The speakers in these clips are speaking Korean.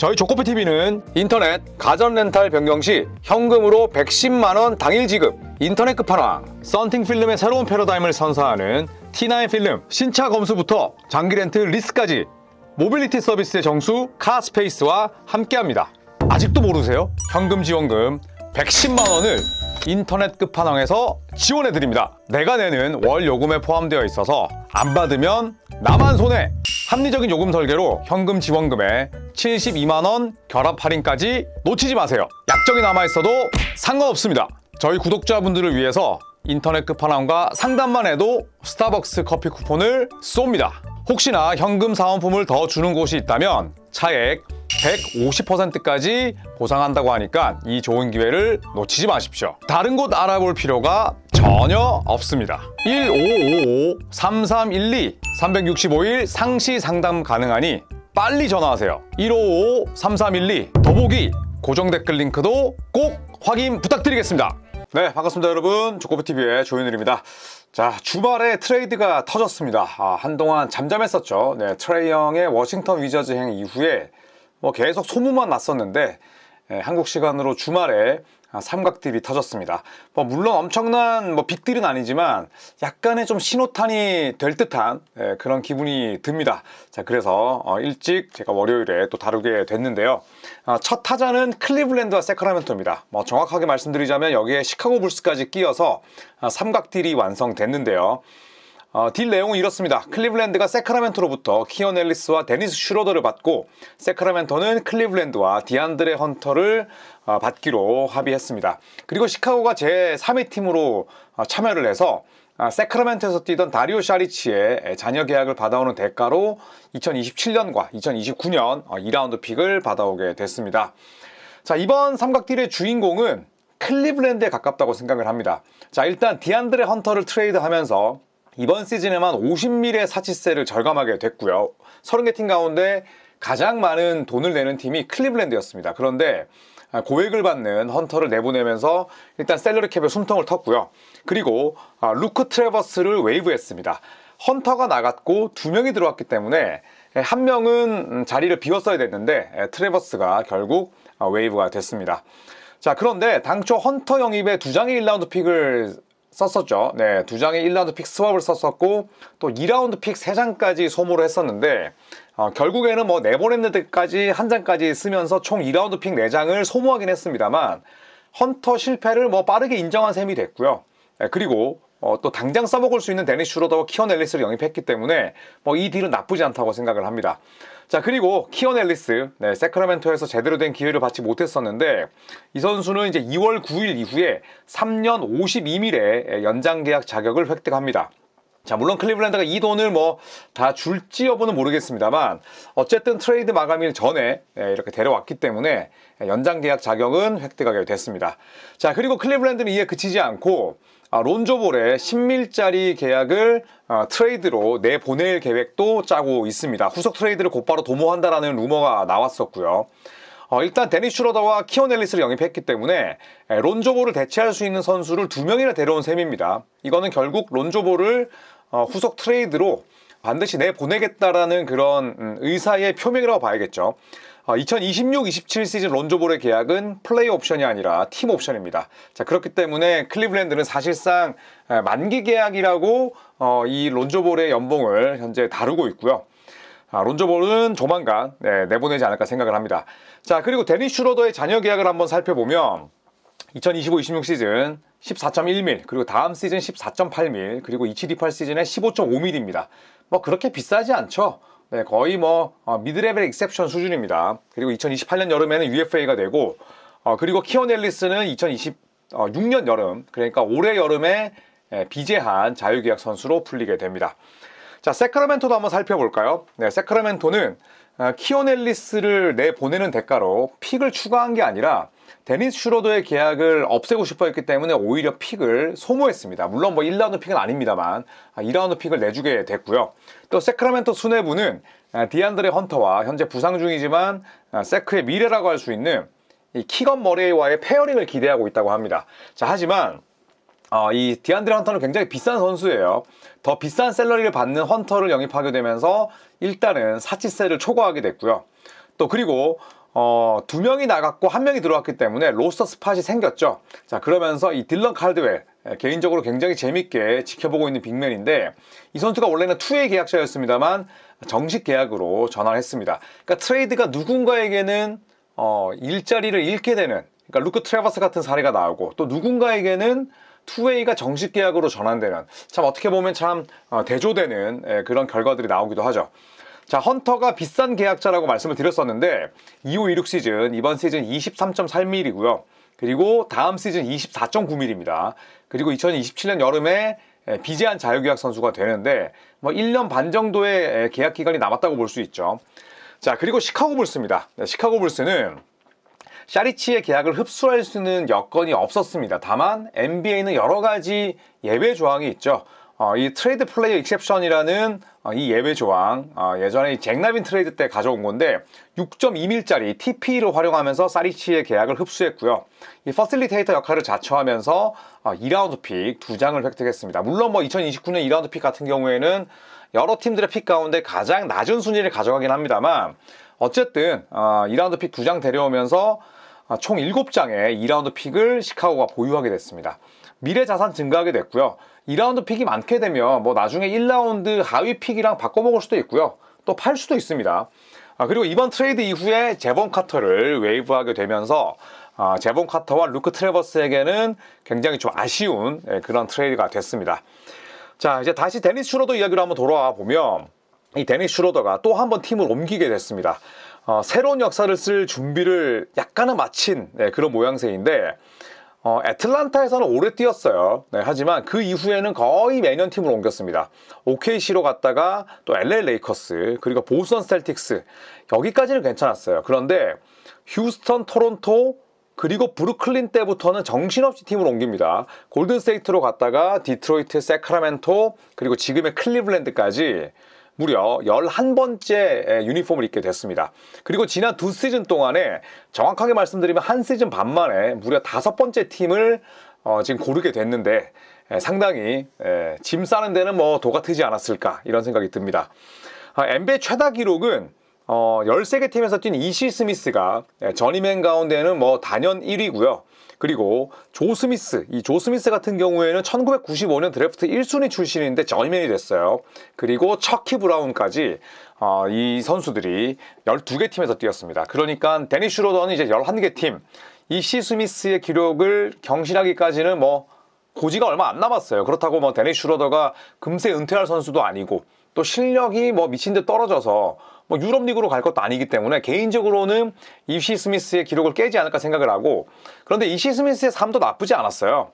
저희 조코피TV는 인터넷 가전 렌탈 변경 시 현금으로 110만원 당일 지급, 인터넷 끝판왕, 썬팅 필름의 새로운 패러다임을 선사하는 T9 필름 신차 검수부터 장기 렌트 리스까지 모빌리티 서비스의 정수 카스페이스와 함께합니다. 아직도 모르세요? 현금 지원금 110만원을 인터넷 끝판왕에서 지원해드립니다. 내가 내는 월 요금에 포함되어 있어서 안 받으면 나만 손해! 합리적인 요금 설계로 현금 지원금에 72만원 결합 할인까지 놓치지 마세요. 약정이 남아있어도 상관없습니다. 저희 구독자분들을 위해서 인터넷 끝판왕과 상담만 해도 스타벅스 커피 쿠폰을 쏩니다. 혹시나 현금 사은품을 더 주는 곳이 있다면 차액 150%까지 보상한다고 하니까 이 좋은 기회를 놓치지 마십시오. 다른 곳 알아볼 필요가 전혀 없습니다. 1555-3312 365일 상시 상담 가능하니 빨리 전화하세요. 1555-3312 더보기 고정 댓글 링크도 꼭 확인 부탁드리겠습니다. 네, 반갑습니다 여러분. 조코피TV의 조현일입니다. 자, 주말에 트레이드가 터졌습니다. 한동안 잠잠했었죠. 네, 트레이 형의 워싱턴 위저즈행 이후에 계속 소문만 났었는데 한국 시간으로 주말에 삼각딜이 터졌습니다. 물론 엄청난 빅딜은 아니지만 약간의 좀 신호탄이 될 듯한 그런 기분이 듭니다. 자, 그래서 일찍 제가 월요일에 또 다루게 됐는데요. 첫 타자는 클리블랜드와 세크라멘토입니다. 정확하게 말씀드리자면 여기에 시카고 불스까지 끼어서 삼각딜이 완성됐는데요. 딜 내용은 이렇습니다. 클리블랜드가 세크라멘토로부터 키언 앨리스와 데니스 슈로더를 받고 세크라멘토는 클리블랜드와 디안드레 헌터를 받기로 합의했습니다. 그리고 시카고가 제3위 팀으로 참여를 해서 세크라멘토에서 뛰던 다리오 샤리치의 자녀 계약을 받아오는 대가로 2027년과 2029년 2라운드 픽을 받아오게 됐습니다. 자, 이번 삼각딜의 주인공은 클리블랜드에 가깝다고 생각을 합니다. 자, 일단 디안드레 헌터를 트레이드하면서 이번 시즌에만 50밀의 사치세를 절감하게 됐고요. 30개 팀 가운데 가장 많은 돈을 내는 팀이 클리블랜드였습니다. 그런데 고액을 받는 헌터를 내보내면서 일단 셀러리 캡에 숨통을 텄고요. 그리고 루크 트래버스를 웨이브했습니다. 헌터가 나갔고 2명이 들어왔기 때문에 한 명은 자리를 비웠어야 됐는데 트래버스가 결국 웨이브가 됐습니다. 자, 그런데 당초 헌터 영입에 2장의 1라운드 픽을 썼었죠. 네, 2장의 1라운드 픽 스왑을 썼었고 또 2라운드 픽 3장까지 소모를 했었는데 결국에는 내보냈는 데까지 한 장까지 쓰면서 총 2라운드 픽 4장을 소모하긴 했습니다만 헌터 실패를 빠르게 인정한 셈이 됐고요. 네, 그리고 또 당장 써먹을 수 있는 데니스 슈로더와 키언 앨리스를 영입했기 때문에 이 딜은 나쁘지 않다고 생각을 합니다. 자, 그리고 키언 앨리스, 세크라멘토에서 제대로 된 기회를 받지 못했었는데 이 선수는 이제 2월 9일 이후에 3년 52밀의 연장 계약 자격을 획득합니다. 자, 물론 클리블랜드가 이 돈을 다 줄지 여부는 모르겠습니다만 어쨌든 트레이드 마감일 전에 이렇게 데려왔기 때문에 연장 계약 자격은 획득하게 됐습니다. 자, 그리고 클리블랜드는 이에 그치지 않고 론조볼의 10밀짜리 계약을 트레이드로 내보낼 계획도 짜고 있습니다. 후속 트레이드를 곧바로 도모한다라는 루머가 나왔었고요. 일단 데니스 슈러더와 키언 앨리스를 영입했기 때문에 론조볼을 대체할 수 있는 선수를 2명이나 데려온 셈입니다. 이거는 결국 론조볼을 후속 트레이드로 반드시 내보내겠다라는 그런 의사의 표명이라고 봐야겠죠. 2026-27 시즌 론조볼의 계약은 플레이 옵션이 아니라 팀 옵션입니다. 자, 그렇기 때문에 클리블랜드는 사실상 만기 계약이라고 이 론조볼의 연봉을 현재 다루고 있고요. 론조볼은 조만간 내보내지 않을까 생각을 합니다. 자, 그리고 데니스 슈로더의 자녀 계약을 한번 살펴보면 2025-26 시즌 14.1밀, 그리고 다음 시즌 14.8밀, 그리고 27-28 시즌에 15.5밀입니다. 그렇게 비싸지 않죠. 네, 거의 미드레벨 익셉션 수준입니다. 그리고 2028년 여름에는 UFA가 되고 그리고 키언 앨리스는 2026년 여름, 그러니까 올해 여름에 비제한 자유계약 선수로 풀리게 됩니다. 자, 세크라멘토도 한번 살펴볼까요? 네, 세크라멘토는 키언 앨리스를 내보내는 대가로 픽을 추가한 게 아니라 데니스 슈로더의 계약을 없애고 싶어 했기 때문에 오히려 픽을 소모했습니다. 물론 1라운드 픽은 아닙니다만 2라운드 픽을 내주게 됐고요. 또 세크라멘토 수뇌부는 디안드레 헌터와 현재 부상 중이지만 세크의 미래라고 할 수 있는 이 키건 머레이와의 페어링을 기대하고 있다고 합니다. 자, 하지만 이 디안드레 헌터는 굉장히 비싼 선수예요. 더 비싼 셀러리를 받는 헌터를 영입하게 되면서 일단은 사치세를 초과하게 됐고요. 또 그리고 두 명이 나갔고 한 명이 들어왔기 때문에 로스터 스팟이 생겼죠. 자, 그러면서 이 딜런 칼드웰, 개인적으로 굉장히 재밌게 지켜보고 있는 빅맨인데, 이 선수가 원래는 투웨이 계약자였습니다만 정식 계약으로 전환을 했습니다. 그러니까 트레이드가 누군가에게는 일자리를 잃게 되는, 그러니까 루크 트래버스 같은 사례가 나오고, 또 누군가에게는 투웨이가 정식 계약으로 전환되는, 참 어떻게 보면 참 대조되는 그런 결과들이 나오기도 하죠. 자, 헌터가 비싼 계약자라고 말씀을 드렸었는데 2호 26 시즌, 이번 시즌 23.3mm고요. 그리고 다음 시즌 24.9mm입니다. 그리고 2027년 여름에 비제한 자유계약 선수가 되는데 뭐 1년 반 정도의 계약 기간이 남았다고 볼 수 있죠. 자, 그리고 시카고 불스입니다. 시카고 불스는 샤리치의 계약을 흡수할 수 있는 여건이 없었습니다. 다만 NBA는 여러 가지 예외 조항이 있죠. 이 트레이드 플레이어 익셉션이라는 이 예외 조항, 예전에 잭 라빈 트레이드 때 가져온 건데 6.2밀짜리 TP를 활용하면서 사리치의 계약을 흡수했고요. 이 퍼실리테이터 역할을 자처하면서 2라운드 픽 2장을 획득했습니다. 물론 뭐 2029년 2라운드 픽 같은 경우에는 여러 팀들의 픽 가운데 가장 낮은 순위를 가져가긴 합니다만, 어쨌든 2라운드 픽 2장 데려오면서 총 7장의 2라운드 픽을 시카고가 보유하게 됐습니다. 미래 자산 증가하게 됐고요. 2라운드 픽이 많게 되면 뭐 나중에 1라운드 하위 픽이랑 바꿔먹을 수도 있고요. 또 팔 수도 있습니다. 그리고 이번 트레이드 이후에 제본 카터를 웨이브하게 되면서 제본 카터와 루크 트래버스에게는 굉장히 좀 아쉬운 그런 트레이드가 됐습니다. 자, 이제 다시 데니스 슈로더 이야기로 한번 돌아와 보면, 이 데니스 슈로더가 또 한 번 팀을 옮기게 됐습니다. 새로운 역사를 쓸 준비를 약간은 마친 그런 모양새인데, 애틀란타에서는 오래 뛰었어요. 하지만 그 이후에는 거의 매년 팀을 옮겼습니다. OKC로 갔다가 또 LA 레이커스, 그리고 보스턴 셀틱스, 여기까지는 괜찮았어요. 그런데 휴스턴, 토론토, 그리고 브루클린 때부터는 정신없이 팀을 옮깁니다. 골든스테이트로 갔다가 디트로이트, 세크라멘토, 그리고 지금의 클리블랜드까지 무려 11번째 유니폼을 입게 됐습니다. 그리고 지난 2시즌 동안에, 정확하게 말씀드리면 한 시즌 반 만에 무려 5번째 팀을 지금 고르게 됐는데, 상당히 짐 싸는 데는 뭐 도가 트지 않았을까, 이런 생각이 듭니다. NBA 최다 기록은 13개 팀에서 뛴 이시 스미스가 전임맨 가운데는 뭐 단연 1위고요. 그리고 조 스미스, 이 조 스미스 같은 경우에는 1995년 드래프트 1순위 출신인데 전임맨이 됐어요. 그리고 척키 브라운까지 이 선수들이 12개 팀에서 뛰었습니다. 그러니까 데니스 슈로더는 이제 11개 팀, 이시 스미스의 기록을 경신하기까지는 뭐 고지가 얼마 안 남았어요. 그렇다고 뭐 데니스 슈로더가 금세 은퇴할 선수도 아니고, 또 실력이 뭐 미친 듯 떨어져서 뭐 유럽 리그로 갈 것도 아니기 때문에 개인적으로는 이시 스미스의 기록을 깨지 않을까 생각을 하고, 그런데 이시 스미스의 삶도 나쁘지 않았어요.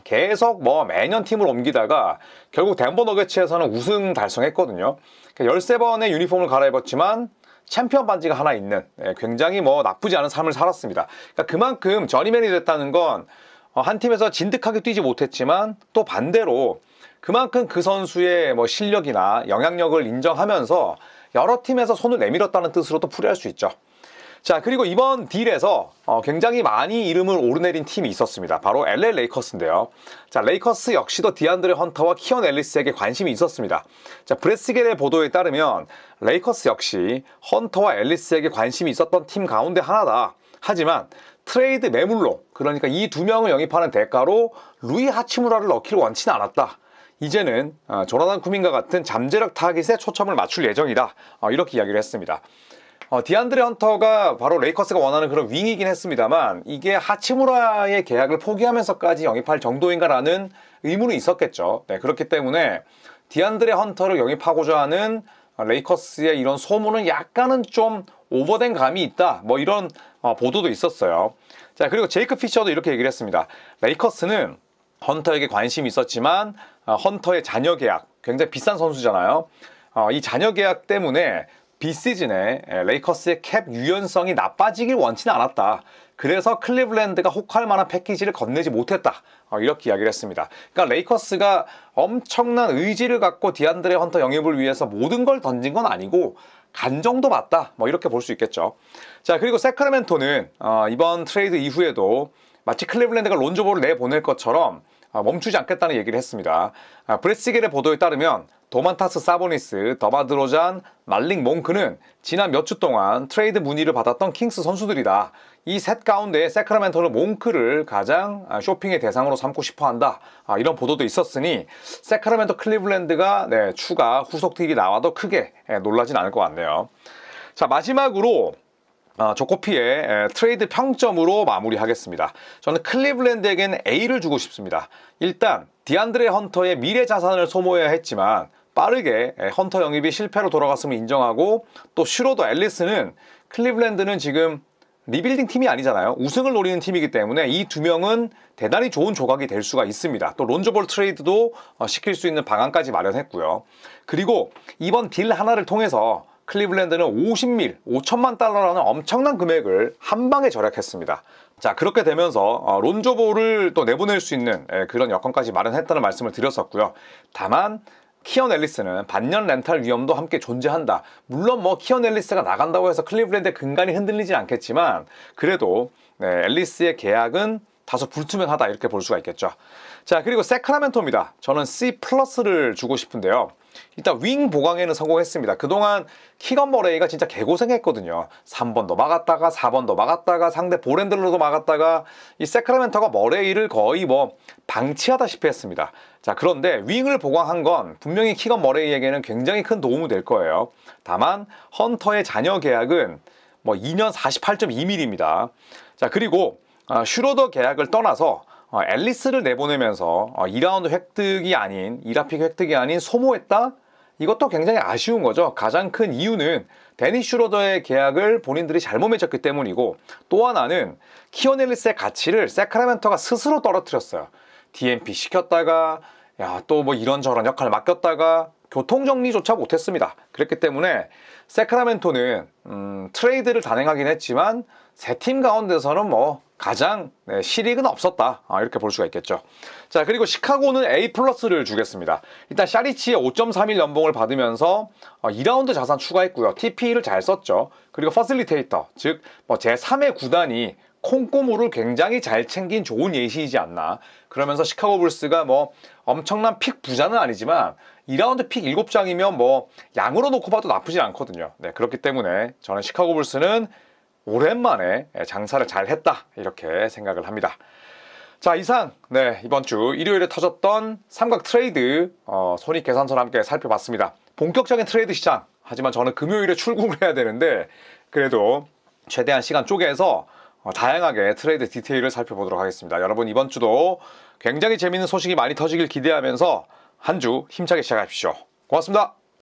계속 뭐 매년 팀을 옮기다가 결국 덴버 너게츠에서는 우승 달성했거든요. 13번의 유니폼을 갈아입었지만 챔피언 반지가 하나 있는 굉장히 뭐 나쁘지 않은 삶을 살았습니다. 그러니까 그만큼 전임맨이 됐다는 건 한 팀에서 진득하게 뛰지 못했지만, 또 반대로 그만큼 그 선수의 뭐 실력이나 영향력을 인정하면서 여러 팀에서 손을 내밀었다는 뜻으로도 풀이할 수 있죠. 자, 그리고 이번 딜에서 굉장히 많이 이름을 오르내린 팀이 있었습니다. 바로 LA 레이커스인데요. 자, 레이커스 역시도 디안드레 헌터와 키언 앨리스에게 관심이 있었습니다. 자, 브레스겔의 보도에 따르면 레이커스 역시 헌터와 앨리스에게 관심이 있었던 팀 가운데 하나다. 하지만 트레이드 매물로, 그러니까 이 두 명을 영입하는 대가로 루이 하치무라를 넣기를 원치는 않았다. 이제는 조나단 쿠민과 같은 잠재력 타깃에 초점을 맞출 예정이다. 이렇게 이야기를 했습니다. 디안드레 헌터가 바로 레이커스가 원하는 그런 윙이긴 했습니다만, 이게 하치무라의 계약을 포기하면서까지 영입할 정도인가라는 의문은 있었겠죠. 그렇기 때문에 디안드레 헌터를 영입하고자 하는 레이커스의 이런 소문은 약간은 좀 오버된 감이 있다, 뭐 이런 보도도 있었어요. 자, 그리고 제이크 피셔도 이렇게 얘기를 했습니다. 레이커스는 헌터에게 관심이 있었지만 헌터의 잔여 계약, 굉장히 비싼 선수잖아요. 이 잔여 계약 때문에 비시즌에 레이커스의 캡 유연성이 나빠지길 원치는 않았다. 그래서 클리블랜드가 혹할 만한 패키지를 건네지 못했다. 이렇게 이야기를 했습니다. 그러니까 레이커스가 엄청난 의지를 갖고 디안드레 헌터 영입을 위해서 모든 걸 던진 건 아니고 간 정도 맞다. 뭐 이렇게 볼 수 있겠죠. 자, 그리고 세크라멘토는 이번 트레이드 이후에도 마치 클리블랜드가 론조볼을 내보낼 것처럼 멈추지 않겠다는 얘기를 했습니다. 브레시겔의 보도에 따르면 도만타스 사보니스, 더마드로잔, 말링 몽크는 지난 몇 주 동안 트레이드 문의를 받았던 킹스 선수들이다. 이 셋 가운데 세크라멘토는 몽크를 가장 쇼핑의 대상으로 삼고 싶어한다. 이런 보도도 있었으니 세크라멘토 클리블랜드가 추가 후속틱이 나와도 크게 놀라진 않을 것 같네요. 자, 마지막으로 조코피의 트레이드 평점으로 마무리하겠습니다. 저는 클리블랜드에겐 A를 주고 싶습니다. 일단 디안드레 헌터의 미래 자산을 소모해야 했지만 빠르게 헌터 영입이 실패로 돌아갔음을 인정하고, 또 슈로더, 앨리스는 클리블랜드는 지금 리빌딩 팀이 아니잖아요. 우승을 노리는 팀이기 때문에 이 두 명은 대단히 좋은 조각이 될 수가 있습니다. 또 론조볼 트레이드도 시킬 수 있는 방안까지 마련했고요. 그리고 이번 딜 하나를 통해서 클리블랜드는 5천만 달러라는 엄청난 금액을 한 방에 절약했습니다. 자, 그렇게 되면서 론조볼을 또 내보낼 수 있는 그런 여건까지 마련했다는 말씀을 드렸었고요. 다만 키언 앨리스는 반년 렌탈 위험도 함께 존재한다. 물론 키언 앨리스가 나간다고 해서 클리블랜드의 근간이 흔들리진 않겠지만 그래도 앨리스의 계약은 다소 불투명하다, 이렇게 볼 수가 있겠죠. 자, 그리고 세크라멘토입니다. 저는 C+를 주고 싶은데요. 일단 윙 보강에는 성공했습니다. 그동안 키건 머레이가 진짜 개고생했거든요. 3번도 막았다가 4번도 막았다가 상대 볼핸들러도 막았다가 이 세크라멘토가 머레이를 거의 방치하다시피 했습니다. 자, 그런데 윙을 보강한 건 분명히 키건 머레이에게는 굉장히 큰 도움이 될 거예요. 다만 헌터의 잔여 계약은 2년 48.2mm입니다. 자, 그리고 슈로더 계약을 떠나서 앨리스를 내보내면서 2라운드 획득이 아닌 2라픽 획득이 아닌 소모했다? 이것도 굉장히 아쉬운 거죠. 가장 큰 이유는 데니 슈로더의 계약을 본인들이 잘못 맺었기 때문이고, 또 하나는 키온 앨리스의 가치를 세크라멘토가 스스로 떨어뜨렸어요. DNP 시켰다가 또 이런저런 역할을 맡겼다가 교통정리조차 못했습니다. 그렇기 때문에 세크라멘토는 트레이드를 단행하긴 했지만 세 팀 가운데서는 가장 실익은 없었다, 이렇게 볼 수가 있겠죠. 자, 그리고 시카고는 A+를 주겠습니다. 일단 샤리치의 5.31 연봉을 받으면서 2라운드 자산 추가했고요. TP를 잘 썼죠. 그리고 퍼실리테이터, 즉 제3의 구단이 콩고물을 굉장히 잘 챙긴 좋은 예시이지 않나. 그러면서 시카고 불스가 엄청난 픽 부자는 아니지만 2라운드 픽 7장이면 양으로 놓고 봐도 나쁘지 않거든요. 그렇기 때문에 저는 시카고 불스는 오랜만에 장사를 잘 했다, 이렇게 생각을 합니다. 자, 이상 이번 주 일요일에 터졌던 삼각 트레이드 손익계산서와 함께 살펴봤습니다. 본격적인 트레이드 시장, 하지만 저는 금요일에 출국을 해야 되는데 그래도 최대한 시간 쪼개서 다양하게 트레이드 디테일을 살펴보도록 하겠습니다. 여러분, 이번 주도 굉장히 재밌는 소식이 많이 터지길 기대하면서 한 주 힘차게 시작하십시오. 고맙습니다.